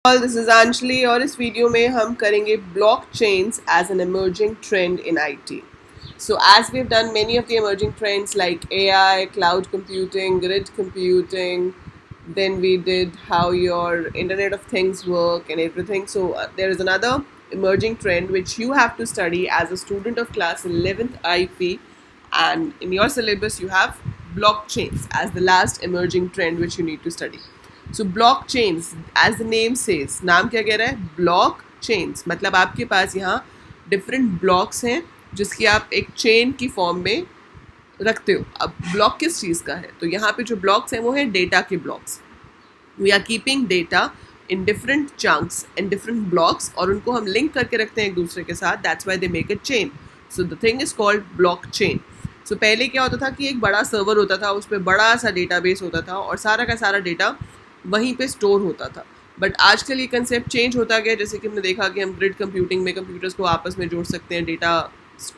This is Anjali और इस video में हम करेंगे blockchains as an emerging trend in IT. So as we've done many of the emerging trends like AI, cloud computing, grid computing, then we did how your Internet of Things work and everything. So there is another emerging trend which you have to study as a student of class 11th IP, and in your syllabus you have blockchains as the last emerging trend which you need to study. So blockchains as the name says, नाम क्या कह रहा है? Block chains मतलब आपके पास यहाँ different blocks हैं जिसकी आप एक चेन की फॉर्म में रखते हो. अब ब्लॉक किस चीज़ का है? तो यहाँ पे जो ब्लॉक्स हैं वो हैं डेटा के blocks. We are keeping data in different chunks and different blocks और उनको हम लिंक करके रखते हैं एक दूसरे के साथ. That's why they make a chain. So the thing is called blockchain. सो पहले क्या होता था कि एक बड़ा सर्वर होता था, उस पर बड़ा सा डेटाबेस होता था और सारा का सारा डेटा वहीं पे स्टोर होता था. बट आजकल ये कंसेप्ट चेंज होता गया. जैसे कि हमने देखा कि हम ग्रिड कंप्यूटिंग में कंप्यूटर्स को आपस में जोड़ सकते हैं डेटा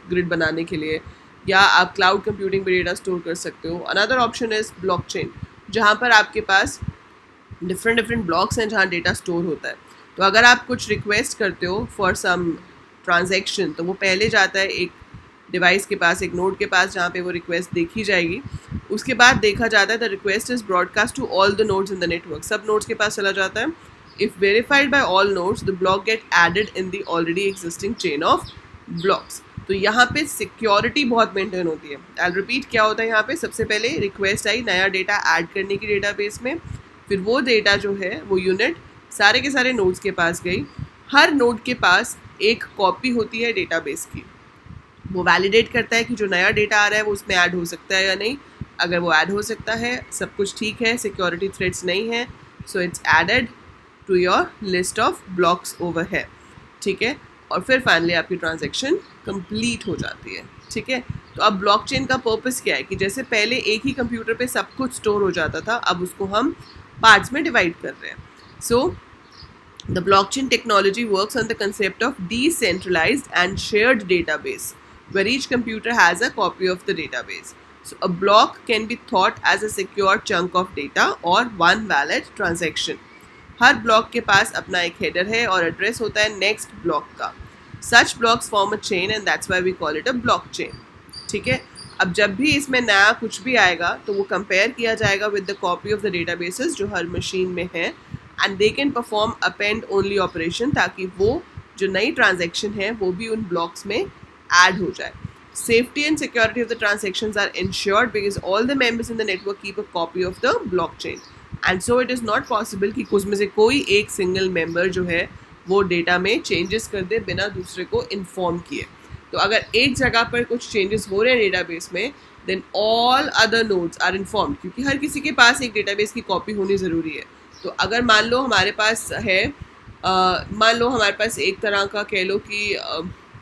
ग्रिड बनाने के लिए, या आप क्लाउड कंप्यूटिंग में डेटा स्टोर कर सकते हो. अनदर ऑप्शन इज़ ब्लॉकचेन, जहाँ पर आपके पास डिफरेंट ब्लॉक्स हैं जहाँ डेटा स्टोर होता है. तो अगर आप कुछ रिक्वेस्ट करते हो फॉर सम ट्रांजेक्शन तो वो पहले जाता है एक डिवाइस के पास, एक नोड के पास, जहाँ पे वो रिक्वेस्ट देखी जाएगी. उसके बाद देखा जाता है the request is broadcast to all the nodes in the network. सब नोड्स के पास चला जाता है. If verified by all nodes the block get added in the already existing chain of blocks. तो यहाँ पे सिक्योरिटी बहुत मेंटेन होती है. आई रिपीट, क्या होता है यहाँ पे? सबसे पहले रिक्वेस्ट आई नया डेटा ऐड करने की डेटाबेस में, फिर वो डेटा जो है वो यूनिट सारे के सारे नोड्स के पास गई. हर नोड के पास एक कॉपी होती है डेटाबेस की. वो वैलिडेट करता है कि जो नया डेटा आ रहा है वो उसमें ऐड हो सकता है या नहीं. अगर वो ऐड हो सकता है, सब कुछ ठीक है, सिक्योरिटी थ्रेट्स नहीं है, so it's added to your list of blocks over है. ठीक है. और फिर फाइनली आपकी ट्रांजैक्शन कंप्लीट हो जाती है. ठीक है. तो अब ब्लॉकचेन का पर्पस क्या है कि जैसे पहले एक ही कंप्यूटर पे सब कुछ स्टोर हो जाता था, अब उसको हम पार्ट्स में डिवाइड कर रहे हैं. सो the blockchain technology works on the concept of decentralized and shared database where each computer has a copy of the database. So a block can be thought as a secure chunk of data or one valid transaction. Her block के पास अपना एक header है और address होता है next block का. Such blocks form a chain and that's why we call it a blockchain. ठीक है. अब जब भी इसमें नया कुछ भी आएगा तो वो कंपेयर किया जाएगा with the copy of the databases जो हर मशीन में है, and they can perform append only operation, ताकि वो जो नई ट्रांजैक्शन है वो भी उन ब्लॉक्स में ऐड हो जाए. Safety and security of the transactions are ensured because all the members in the network keep a copy of the blockchain, and so it is not possible कि उसमें से कोई एक सिंगल मेंबर जो है वो डेटा में चेंजेस कर दे बिना दूसरे को इन्फॉर्म किए. तो अगर एक जगह पर कुछ चेंजेस हो रहे हैं डेटाबेस में, then all other nodes are informed, क्योंकि हर किसी के पास एक डेटाबेस की कॉपी होनी ज़रूरी है. तो अगर मान लो हमारे पास है, मान लो हमारे पास एक तरह का कह लो कि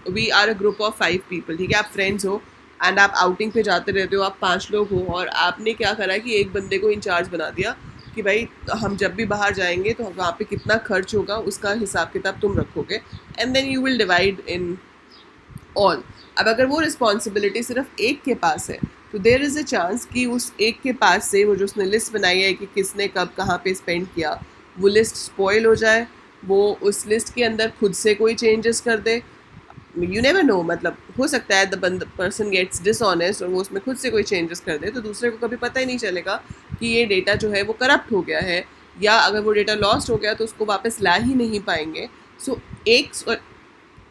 we are a group of 5 people. ठीक है. आप फ्रेंड्स हो एंड आप आउटिंग पे जाते रहते हो, आप 5 लोग हो, और आपने क्या करा कि एक बंदे को इंचार्ज बना दिया कि भाई हम जब भी बाहर जाएंगे तो वहाँ पे कितना खर्च होगा उसका हिसाब किताब तुम रखोगे, and then you will divide in all. अब अगर वो रिस्पॉन्सिबिलिटी सिर्फ एक के पास है तो देयर इज़ अ चांस कि उस एक के पास से वो जो उसने लिस्ट बनाई है कि किसने कब कहाँ पे स्पेंड किया, वो लिस्ट स्पॉइल हो जाए, वो उस लिस्ट के अंदर खुद से कोई चेंजेस कर दे. यू नेवर नो, मतलब हो सकता है द पर्सन गेट्स डिसऑनेस्ट और वो उसमें खुद से कोई चेंजेस कर दे, तो दूसरे को कभी पता ही नहीं चलेगा कि ये डेटा जो है वो करप्ट हो गया है, या अगर वो डेटा लॉस्ट हो गया तो उसको वापस ला ही नहीं पाएंगे. सो एक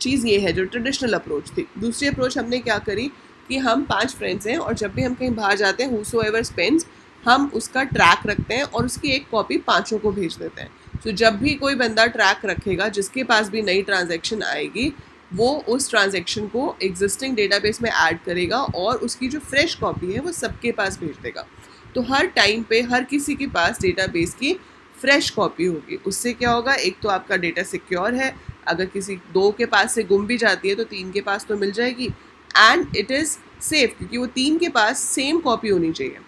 चीज़ ये है जो ट्रेडिशनल अप्रोच थी. दूसरी अप्रोच हमने क्या करी कि हम 5 फ्रेंड्स हैं और जब भी हम कहीं बाहर जाते हैं, whosoever spends, हम उसका ट्रैक रखते हैं और उसकी एक कॉपी 5 को भेज देते हैं. तो जब भी कोई बंदा ट्रैक रखेगा जिसके पास भी नई ट्रांजैक्शन आएगी, वो उस ट्रांजैक्शन को एग्जिस्टिंग डेटाबेस में ऐड करेगा और उसकी जो फ्रेश कॉपी है वो सबके पास भेज देगा. तो हर टाइम पे हर किसी के पास डेटाबेस की फ्रेश कॉपी होगी. उससे क्या होगा? एक तो आपका डेटा सिक्योर है, अगर किसी 2 के पास से गुम भी जाती है तो 3 के पास तो मिल जाएगी, एंड इट इज़ सेफ क्योंकि वो 3 के पास सेम कॉपी होनी चाहिए.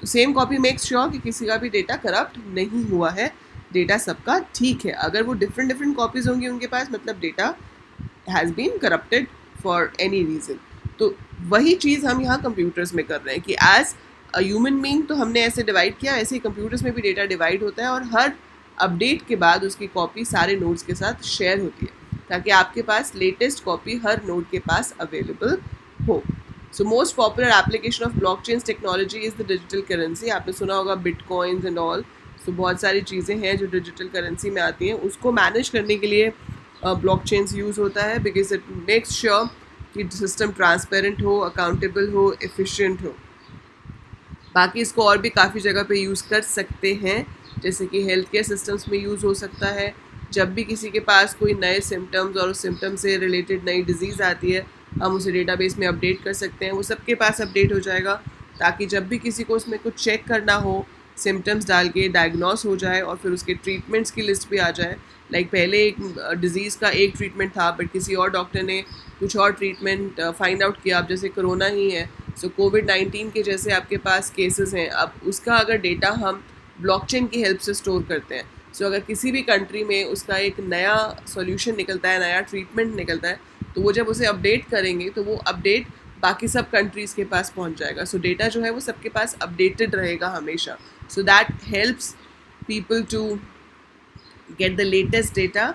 तो सेम कॉपी मेक्स श्योर कि किसी का भी डेटा करप्ट नहीं हुआ है, डेटा सबका ठीक है. अगर वो डिफरेंट कॉपीज़ होंगी उनके पास, मतलब data has been corrupted for any reason. तो वही चीज़ हम यहाँ कंप्यूटर्स में कर रहे हैं कि एज ह्यूमन बीइंग तो हमने ऐसे डिवाइड किया, ऐसे ही कंप्यूटर्स में भी डेटा डिवाइड होता है और हर अपडेट के बाद उसकी कॉपी सारे नोट्स के साथ शेयर होती है, ताकि आपके पास लेटेस्ट कॉपी हर नोड के पास अवेलेबल हो. So most popular application of blockchain technology is the digital currency. आपने सुना होगा बिटकॉइंस एंड ऑल. सो बहुत सारी चीज़ें हैं जो डिजिटल करेंसी में आती हैं. उसको मैनेज करने के लिए ब्लॉकचेन्स यूज़ होता है, बिकॉज इट मेक्स श्योर कि सिस्टम ट्रांसपेरेंट हो, अकाउंटेबल हो, एफिशिएंट हो. बाकी इसको और भी काफ़ी जगह पे यूज़ कर सकते हैं, जैसे कि हेल्थ केयर सिस्टम्स में यूज़ हो सकता है. जब भी किसी के पास कोई नए सिम्टम्स और उस सिम्टम से रिलेटेड नई डिजीज़ आती है, हम उसे डेटाबेस में अपडेट कर सकते हैं. वो सबके पास अपडेट हो जाएगा, ताकि जब भी किसी को उसमें कुछ चेक करना हो, सिम्टम्स डाल के डायग्नोस हो जाए और फिर उसके ट्रीटमेंट्स की लिस्ट भी आ जाए. लाइक पहले एक डिज़ीज़ का एक ट्रीटमेंट था, बट किसी और डॉक्टर ने कुछ और ट्रीटमेंट फाइंड आउट किया. अब जैसे कोरोना ही है, सो कोविड-19 के जैसे आपके पास केसेस हैं, अब उसका अगर डेटा हम ब्लॉकचेन की हेल्प से स्टोर करते हैं. सो अगर किसी भी कंट्री में उसका एक नया सॉल्यूशन निकलता है, नया ट्रीटमेंट निकलता है, तो वो जब उसे अपडेट करेंगे तो वो अपडेट बाकी सब कंट्रीज़ के पास पहुंच जाएगा. सो डेटा जो है वो सबके पास अपडेटेड रहेगा हमेशा. So that helps people to get the latest data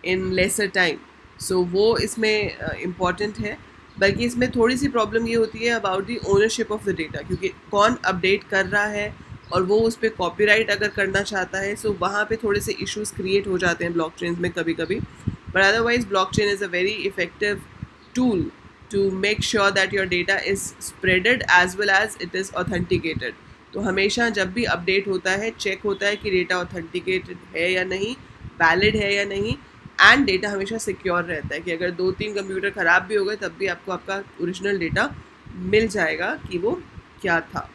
in lesser time. So वो इसमें इम्पॉर्टेंट है. बल्कि इसमें थोड़ी सी प्रॉब्लम ये होती है about the ownership of the data, क्योंकि कौन अपडेट कर रहा है और वो उस पर कॉपीराइट अगर करना चाहता है, सो वहाँ पे थोड़े से इश्यूज क्रिएट हो जाते हैं ब्लॉकचेन में कभी कभी. But otherwise blockchain is a very effective tool to make sure that your data is spreaded as well as it is authenticated. तो हमेशा जब भी अपडेट होता है, चेक होता है कि डेटा ऑथेंटिकेटेड है या नहीं, वैलिड है या नहीं, एंड डेटा हमेशा सिक्योर रहता है कि अगर 2-3 कंप्यूटर ख़राब भी हो गए तब भी आपको आपका ओरिजिनल डेटा मिल जाएगा कि वो क्या था.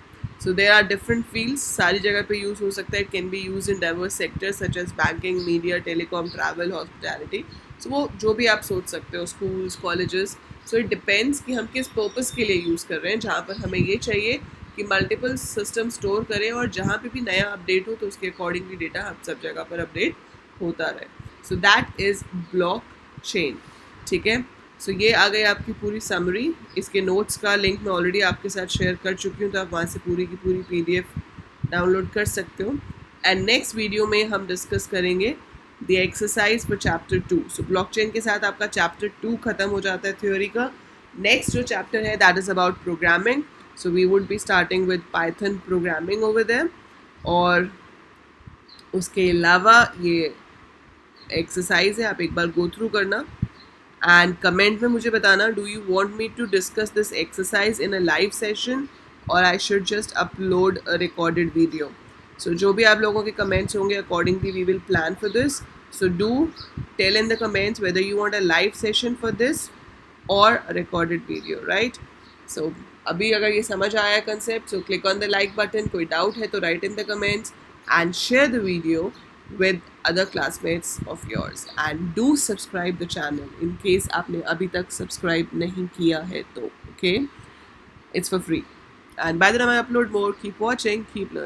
So there are different fields, सारी जगह पे यूज़ हो सकता है. It can be use in diverse sectors such as banking, media, telecom, travel, hospitality. So वो जो भी आप सोच सकते हो, schools, colleges. So it depends कि हम किस पर्पज़ के लिए यूज़ कर रहे हैं. जहाँ पर हमें ये चाहिए कि मल्टीपल सिस्टम स्टोर करें और जहाँ पे भी नया अपडेट हो तो उसके अकॉर्डिंगली डेटा हम सब जगह पर अपडेट होता रहे. So that is blockchain. ठीक है. सो ये आ गई आपकी पूरी समरी. इसके नोट्स का लिंक मैं ऑलरेडी आपके साथ शेयर कर चुकी हूँ, तो आप वहाँ से पूरी की पूरी PDF डाउनलोड कर सकते हो. एंड नेक्स्ट वीडियो में हम डिस्कस करेंगे the exercise for chapter 2. So blockchain के साथ आपका चैप्टर 2 ख़त्म हो जाता है थ्योरी का. नेक्स्ट जो चैप्टर है that is about programming. So we would be starting with Python programming over there. और उसके अलावा ये एक्सरसाइज है, आप एक बार गो थ्रू करना एंड कमेंट में मुझे बताना, do you want me to discuss this exercise in a live session और I should just upload a recorded video. So जो भी आप लोगों के कमेंट्स होंगे, accordingly we will plan for this. So do tell in the comments whether you want a live session for this और a recorded video, right? So अभी अगर ये समझ आया concept, so click on the like button. कोई doubt है तो write in the comments and share the video with other classmates of yours, and do subscribe the channel in case आपने अभी तक subscribe नहीं किया है तो. Okay, it's for free, and by the time I upload more, keep watching, keep learning.